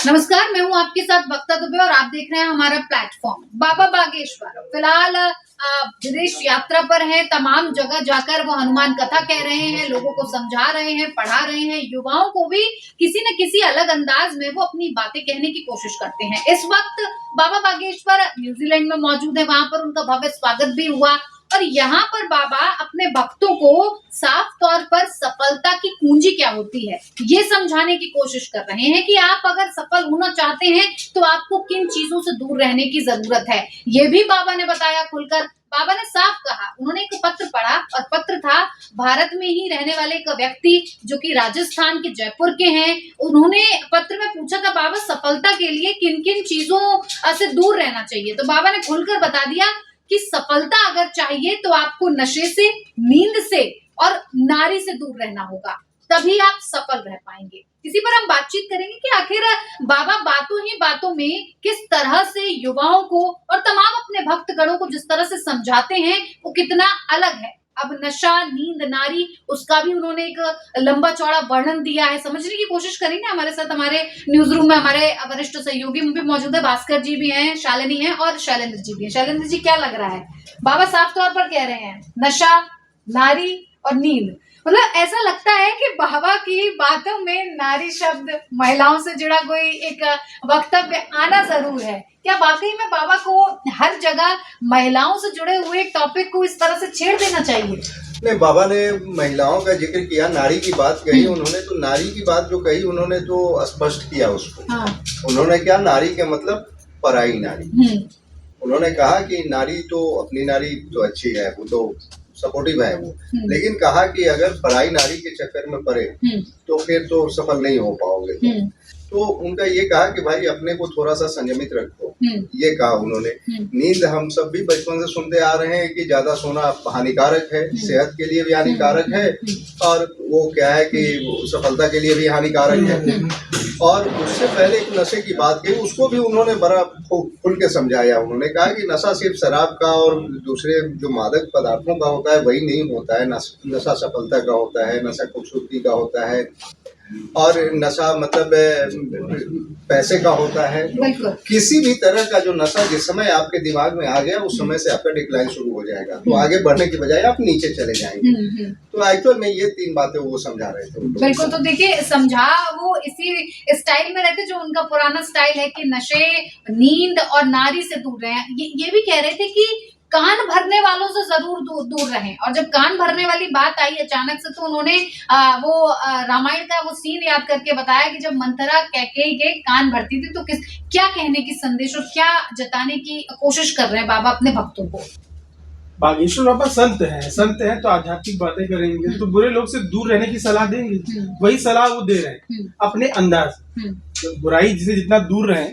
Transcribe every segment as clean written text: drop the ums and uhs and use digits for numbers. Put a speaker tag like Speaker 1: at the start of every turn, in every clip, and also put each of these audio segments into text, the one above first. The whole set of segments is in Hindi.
Speaker 1: नमस्कार, मैं हूं आपके साथ बख्ता दुबे और आप देख रहे हैं हमारा प्लेटफॉर्म। बाबा बागेश्वर फिलहाल विदेश यात्रा पर है। तमाम जगह जाकर वो हनुमान कथा कह रहे हैं, लोगों को समझा रहे हैं, पढ़ा रहे हैं, युवाओं को भी किसी न किसी अलग अंदाज में वो अपनी बातें कहने की कोशिश करते हैं। इस वक्त बाबा बागेश्वर न्यूजीलैंड में मौजूद है, वहां पर उनका भव्य स्वागत भी हुआ और यहाँ पर बाबा अपने भक्तों को साफ तौर पर सफलता की कुंजी क्या होती है ये समझाने की कोशिश कर रहे हैं कि आप अगर सफल होना चाहते हैं तो आपको किन चीजों से दूर रहने की जरूरत है। ये भी बाबा ने बताया खुलकर। बाबा ने साफ कहा, उन्होंने एक पत्र पढ़ा और पत्र था भारत में ही रहने वाले एक व्यक्ति जो कि राजस्थान के जयपुर के हैं। उन्होंने पत्र में पूछा था बाबा सफलता के लिए किन किन चीजों से दूर रहना चाहिए, तो बाबा ने खुलकर बता दिया कि सफलता अगर चाहिए तो आपको नशे से, नींद से और नारी से दूर रहना होगा, तभी आप सफल रह पाएंगे। इसी पर हम बातचीत करेंगे कि आखिर बाबा बातों ही बातों में किस तरह से युवाओं को और तमाम अपने भक्तगणों को जिस तरह से समझाते हैं वो कितना अलग है। अब नशा, नींद, नारी, उसका भी उन्होंने एक लंबा चौड़ा वर्णन दिया है। समझने की कोशिश करेंगे। हमारे साथ हमारे न्यूज रूम में हमारे वरिष्ठ सहयोगी भी मौजूद है, भास्कर जी भी हैं, शालिनी हैं और शैलेंद्र जी भी हैं। शैलेंद्र जी, क्या लग रहा है? बाबा साफ तौर पर कह रहे हैं नशा, नारी और नींद, मतलब ऐसा लगता है कि बाबा की बातों में नारी शब्द, महिलाओं से जुड़ा कोई एक वक्तव्य आना जरूर है। क्या वाकई में बाबा को हर जगह महिलाओं से जुड़े हुए टॉपिक को इस तरह से छेड़ देना चाहिए?
Speaker 2: नहीं, बाबा ने महिलाओं का जिक्र किया, नारी की बात कही उन्होंने, तो नारी की बात जो कही उन्होंने तो स्पष्ट किया उसको। हाँ। उन्होंने क्या, नारी के मतलब पराई नारी। उन्होंने कहा कि नारी तो अपनी नारी तो अच्छी है, वो तो सपोर्टिव है वो, लेकिन कहा कि अगर पराई नारी के चक्कर में पड़े तो फिर तो सफल नहीं हो पाओगे। तो उनका ये कहा कि भाई अपने को थोड़ा सा संयमित रखो, ये कहा उन्होंने। नींद हम सब भी बचपन से सुनते आ रहे हैं कि ज्यादा सोना हानिकारक है, सेहत के लिए भी हानिकारक है और वो क्या है कि सफलता के लिए भी हानिकारक है। और उससे पहले एक नशे की बात कही, उसको भी उन्होंने बड़ा खुल के समझाया। उन्होंने कहा कि नशा सिर्फ शराब का और दूसरे जो मादक पदार्थों का होता है वही नहीं होता है। नशा सफलता का होता है, नशा खूबसूरती का होता है और नशा मतलब पैसे का होता है। किसी भी तरह का जो नशा जिस समय आपके दिमाग में आ गया उस समय से आपका डिक्लाइन शुरू हो जाएगा, तो आगे बढ़ने की बजाय आप नीचे चले जाएंगे। तो एक्चुअल में ये 3 बातें वो समझा रहे थे।
Speaker 1: बिल्कुल, तो देखिए समझा वो इसी स्टाइल में रहते जो उनका पुराना स्टाइल है कि नशे, नींद और नारी से दूर रहे। ये भी कह रहे थे कि कान भरने वालों से जरूर दूर रहें। और जब कान भरने वाली बात आई अचानक से, तो उन्होंने रामायण का वो सीन याद करके बताया कि जब मंथरा कैकेयी के कान भरती थी तो क्या कहने की संदेश और क्या जताने की कोशिश कर रहे हैं बाबा अपने भक्तों को?
Speaker 3: बागेश्वर बाबा संत हैं तो आध्यात्मिक बातें करेंगे, तो बुरे लोग से दूर रहने की सलाह देंगे। वही सलाह वो दे रहे हैं अपने अंदाज। तो बुराई से जितना दूर रहे,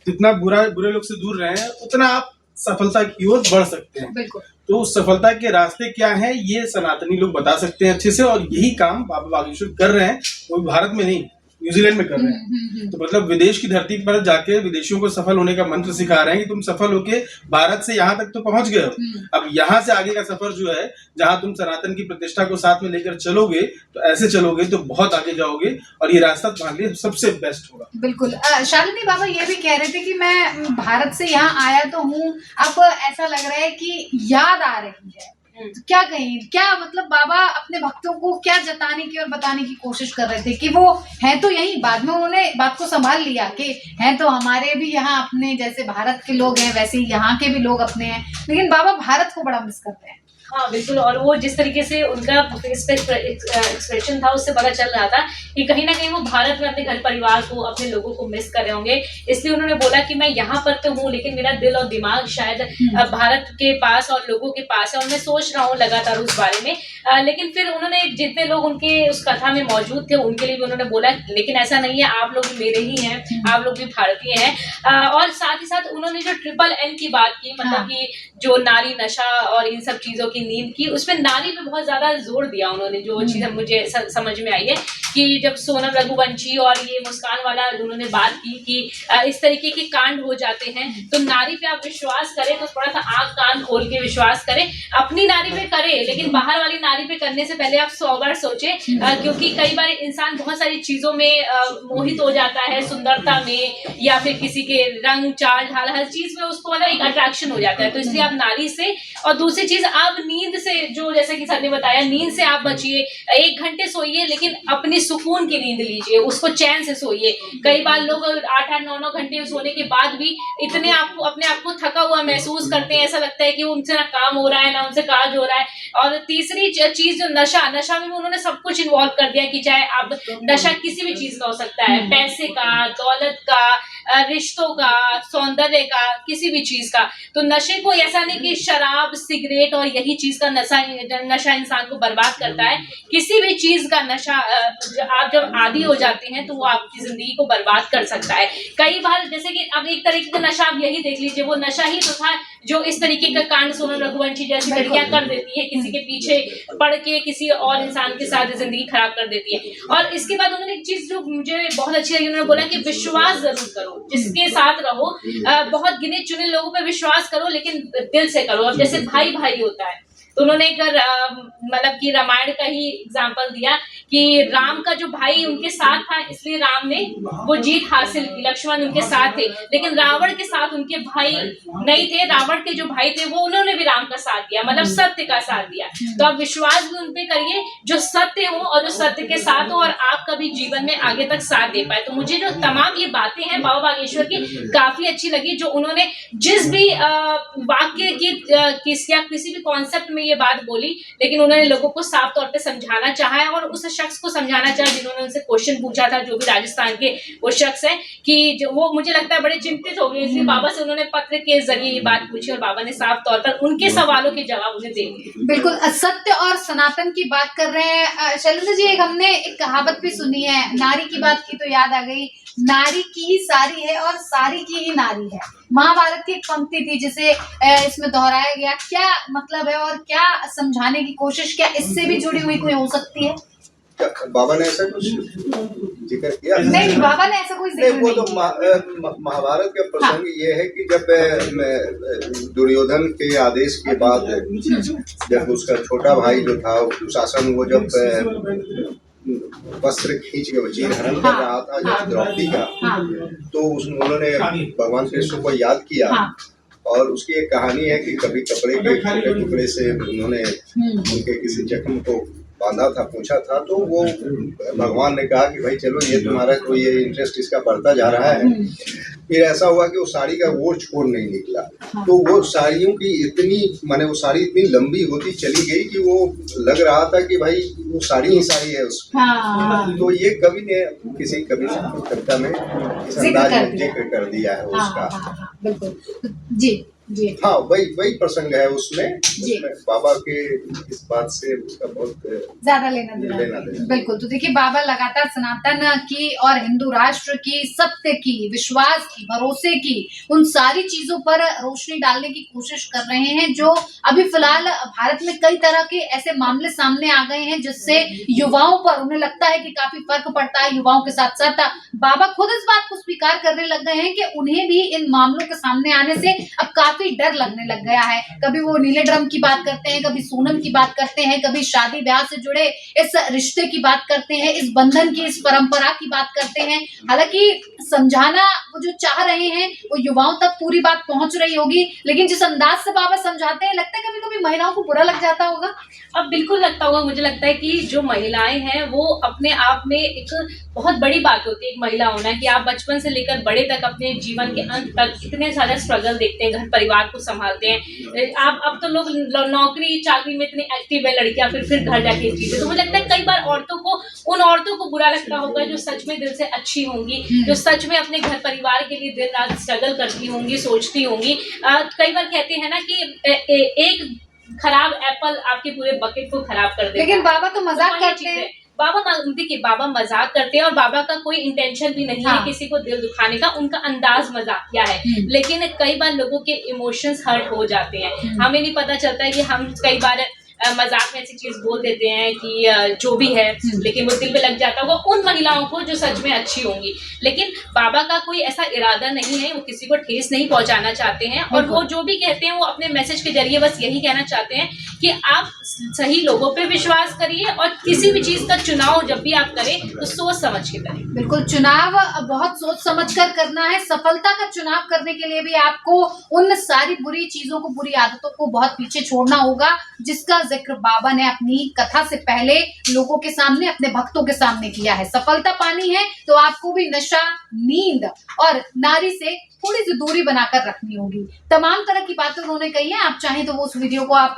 Speaker 3: जितना बुरे लोग से दूर रहे उतना आप सफलता की ओर बढ़ सकते हैं। तो उस सफलता के रास्ते क्या हैं ये सनातनी लोग बता सकते हैं अच्छे से, और यही काम बाबा बागेश्वर कर रहे हैं। वो भारत में नहीं, न्यूजीलैंड में कर रहे हैं। तो मतलब विदेश की धरती पर जाके विदेशियों को सफल होने का मंत्र सिखा रहे हैं कि तुम सफल होके भारत से यहाँ तक तो पहुंच गए हो। अब यहाँ से आगे का सफर जो है, जहाँ तुम सनातन की प्रतिष्ठा को साथ में लेकर चलोगे, तो ऐसे चलोगे तो बहुत आगे जाओगे और ये रास्ता तुम्हारे लिए सबसे बेस्ट होगा।
Speaker 1: बिल्कुल। शालिनी, बाबा ये भी कह रहे थे कि मैं भारत से यहाँ आया तो हूँ, अब ऐसा लग रहा है कि याद आ रही है। तो क्या कहें, क्या मतलब बाबा अपने भक्तों को क्या जताने की और बताने की कोशिश कर रहे थे कि वो हैं तो यही, बाद में उन्होंने बात को संभाल लिया कि हैं तो हमारे भी यहाँ अपने, जैसे भारत के लोग हैं वैसे ही यहाँ के भी लोग अपने हैं, लेकिन बाबा भारत को बड़ा मिस करते हैं।
Speaker 4: हाँ बिल्कुल, और वो जिस तरीके से उनका फेस पे एक्सप्रेशन था उससे पता चल रहा था कि कहीं ना कहीं वो भारत में अपने घर परिवार को, अपने लोगों को मिस कर रहे होंगे। इसलिए उन्होंने बोला कि मैं यहाँ पर तो हूँ लेकिन मेरा दिल और दिमाग शायद भारत के पास और लोगों के पास है और मैं सोच रहा हूँ लगातार उस बारे में। लेकिन फिर उन्होंने जितने लोग उनके उस कथा में मौजूद थे उनके लिए भी उन्होंने बोला लेकिन ऐसा नहीं है, आप लोग भी मेरे ही हैं, आप लोग भी भारतीय हैं। और साथ ही साथ उन्होंने जो ट्रिपल N की बात की, मतलब कि जो नारी, नशा और इन सब चीजों की नींद की, उसमें नारी पे बहुत ज्यादा जोर दिया उन्होंने। जो चीज मुझे समझ में आई है कि जब सोनम रघुवंशी और ये मुस्कान वाला उन्होंने बात की कि इस तरीके के कांड हो जाते हैं तो नारी पे आप विश्वास करें तो थोड़ा सा आंख कान खोल के विश्वास करें। अपनी नारी पे करें लेकिन बाहर वाली नारी पे करने से पहले आप 100 बार सोचें, क्योंकि कई बार इंसान बहुत सारी चीजों में मोहित हो जाता है, सुंदरता में या फिर किसी के रंग चाल ढाल हर चीज में उसको मतलब एक अट्रैक्शन हो जाता है। तो इसलिए आप नारी से, और दूसरी चीज आप नींद से, जो जैसे कि सर ने बताया, नींद से आप बचिए। 1 घंटे सोइए लेकिन अपनी सुकून की नींद लीजिए, उसको चैन से सोइए। कई बार लोग 8-8, 9-9 घंटे सोने के बाद भी इतने अपने आप को थका हुआ महसूस करते हैं, ऐसा लगता है कि उनसे ना काम हो रहा है ना उनसे काज हो रहा है। और तीसरी चीज जो नशा में उन्होंने सब कुछ इन्वॉल्व कर दिया कि चाहे आप नशा किसी भी चीज का हो सकता है, पैसे का, दौलत का, रिश्तों का, सौंदर्य का, किसी भी चीज का। तो नशे को ऐसा नहीं कि शराब, सिगरेट और यही चीज का नशा इंसान को बर्बाद करता है। किसी भी चीज का नशा आप जब आदी हो जाते हैं तो वो आपकी जिंदगी को बर्बाद कर सकता है। कई बार जैसे कि अब एक तरीके का नशा आप यही देख लीजिए, वो नशा ही तो था जो इस तरीके का कांड सोनम रघुवंशी जैसी लड़कियां कर देती है, किसी के पीछे पड़ के किसी और इंसान के साथ जिंदगी खराब कर देती है। और इसके बाद उन्होंने एक चीज जो मुझे बहुत अच्छी लगी, उन्होंने बोला कि विश्वास जरूर करो, जिसके साथ रहो, बहुत गिने चुने लोगों पे विश्वास करो लेकिन दिल से करो। अब जैसे भाई भाई होता है तो उन्होंने एक मतलब कि रामायण का ही एग्जाम्पल दिया कि राम का जो भाई उनके साथ था इसलिए राम ने वो जीत हासिल की, लक्ष्मण उनके साथ थे। लेकिन रावण के साथ उनके भाई नहीं थे, रावण के जो भाई थे वो उन्होंने भी राम का साथ दिया, मतलब सत्य का साथ दिया। तो आप विश्वास भी उनपे करिए जो सत्य हो और जो सत्य के साथ हो और आपका भी जीवन में आगे तक साथ दे पाए। तो मुझे जो तमाम ये बातें हैं बाबा बागेश्वर की काफी अच्छी लगी, जो उन्होंने जिस भी वाक्य की किसी भी कॉन्सेप्ट में ये बात बोली, लेकिन उन्होंने लोगों को साफ तौर पे समझाना चाहा है और उस शख्स को समझाना चाहा जिन्होंने उनसे क्वेश्चन पूछा था, जो भी राजस्थान के वो शख्स है, कि जो वो मुझे लगता है बड़े चिंतित हो गए, इसलिए बाबा से उन्होंने पत्र के जरिए ये बात पूछी और बाबा ने साफ तौर पर उनके सवालों के जवाब उन्हें दे दिए।
Speaker 1: बिल्कुल सत्य और सनातन की बात कर रहे हैं शैलेंद्र जी। हमने एक कहावत भी सुनी है, नारी की बात की तो याद आ गई, नारी की ही सारी है और सारी की ही नारी है। महाभारत की एक पंक्ति थी जिसे इसमें दोहराया गया, क्या मतलब है और क्या समझाने की कोशिश, क्या इससे भी जुड़ी हुई कोई हो सकती है?
Speaker 2: बाबा ने ऐसा कुछ जिक्र किया?
Speaker 1: नहीं, बाबा ने ऐसा कोई जिक्र
Speaker 2: नहीं। वो तो महाभारत का प्रसंग ये है कि जब दुर्योधन के आदेश के बाद जब उसका छोटा भाई जो था दुशासन, वो जब वस्त्र खींच के वजीर हरण कर रहा था जब द्रौपदी का, तो उन्होंने भगवान कृष्ण को याद किया। और उसकी एक कहानी है कि कभी कपड़े के टुकड़े से उन्होंने उनके किसी जख्म को बांधा था, पूछा था, तो वो भगवान ने कहा कि भाई चलो ये तुम्हारा कोई इंटरेस्ट इसका बढ़ता जा रहा है। फिर ऐसा हुआ कि वो साड़ी का वो छोड़ नहीं निकला, तो वो साड़ियों की इतनी माने वो साड़ी इतनी लंबी होती चली गई कि वो लग रहा था कि भाई वो साड़ी ही साड़ी है उसमें। तो ये कवि ने किसी कवि ने कविता में इस अंदाज में जिक्र कर दिया है उसका।
Speaker 1: बिल्कुल जी जी।
Speaker 2: हाँ, वही प्रसंग है उसमें बाबा के इस बात से उसका बहुत
Speaker 1: ज्यादा लेना देना। बिल्कुल। तो देखिए, बाबा लगातार सनातन की और हिंदू राष्ट्र की, सत्य की, विश्वास की, भरोसे की, उन सारी चीजों पर रोशनी डालने की कोशिश कर रहे हैं। जो अभी फिलहाल भारत में कई तरह के ऐसे मामले सामने आ गए हैं जिससे युवाओं पर उन्हें लगता है कि काफी फर्क पड़ता है। युवाओं के साथ साथ बाबा खुद इस बात को स्वीकार करने लग गए हैं कि उन्हें भी इन मामलों के सामने आने से अब काफी डर लगने लग गया है। कभी वो नीले ड्रम की बात करते हैं, कभी सोनम की बात करते हैं, कभी शादी ब्याह से जुड़े इस रिश्ते की बात करते हैं, इस बंधन की, इस परंपरा की बात करते हैं। हालांकि समझाना वो जो चाह रहे हैं वो युवाओं तक पूरी बात पहुंच रही होगी, लेकिन जिस अंदाज से बाबा समझाते हैं लगता है कभी कभी महिलाओं को बुरा लग जाता होगा।
Speaker 4: अब बिल्कुल लगता होगा। मुझे लगता है कि जो महिलाएं हैं वो अपने आप में एक बहुत बड़ी बात होती है एक महिला होना, कि आप बचपन से लेकर बड़े तक अपने जीवन के अंत तक इतने सारे स्ट्रगल देखते हैं, घर परिवार को संभालते हैं। आप अब तो लोग नौकरी चाकरी में इतने एक्टिव है लड़कियां, फिर घर जाके चीजें। तो मुझे लगता है कई बार उन औरतों को बुरा लगता होगा जो सच में दिल से अच्छी होंगी, जो सच में अपने घर परिवार के लिए दिन रात स्ट्रगल करती होंगी, सोचती होंगी। कई बार कहते हैं ना कि एक खराब एप्पल आपके पूरे बकेट को खराब कर देगा।
Speaker 1: लेकिन बाबा तो मजाक करते हैं,
Speaker 4: देखिए बाबा मजाक करते हैं और बाबा का कोई इंटेंशन भी नहीं है किसी को दिल दुखाने का, उनका अंदाज मजाकिया है, लेकिन कई बार लोगों के इमोशंस हर्ट हो जाते हैं। हमें नहीं पता चलता है कि हम कई बार मजाक में ऐसी चीज बोल देते हैं कि जो भी है, लेकिन वो दिल पे लग जाता होगा उन महिलाओं को जो सच में अच्छी होंगी। लेकिन बाबा का कोई ऐसा इरादा नहीं है, वो किसी को ठेस नहीं पहुंचाना चाहते हैं, और वो जो भी कहते हैं वो अपने मैसेज के जरिए बस यही कहना चाहते हैं कि आप सही लोगों पे विश्वास करिए और किसी भी चीज का चुनाव जब भी आप करें तो सोच समझ के करें।
Speaker 1: बिल्कुल, चुनाव बहुत सोच समझ कर करना है। सफलता का चुनाव करने के लिए भी आपको उन सारी बुरी चीजों को, बुरी आदतों को बहुत पीछे छोड़ना होगा, जिसका जिक्र बाबा ने अपनी कथा से पहले लोगों के सामने, अपने भक्तों के सामने किया है। सफलता पानी है तो आपको भी नशा, नींद और नारी से थोड़ी सी दूरी बनाकर रखनी होगी। तमाम तरह की बातें उन्होंने कही हैं। आप चाहें तो वो उस वीडियो को आप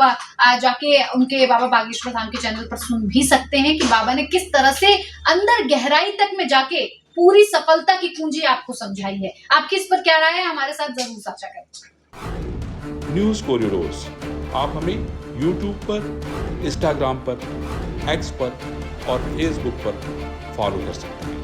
Speaker 1: जाके उनके बाबा बागेश्वर धाम के चैनल पर सुन भी सकते हैं कि बाबा ने किस तरह से अंदर गहराई तक में जाके पूरी सफलता की कुंजी आपको समझाई है। आपकी इस पर क्या राय है, हमारे साथ जरूर साझा करें।
Speaker 5: न्यूज़ कॉरिडोर्स आप हमें यूट्यूब पर, इंस्टाग्राम पर, एक्स पर और फेसबुक पर फॉलो कर सकते हैं।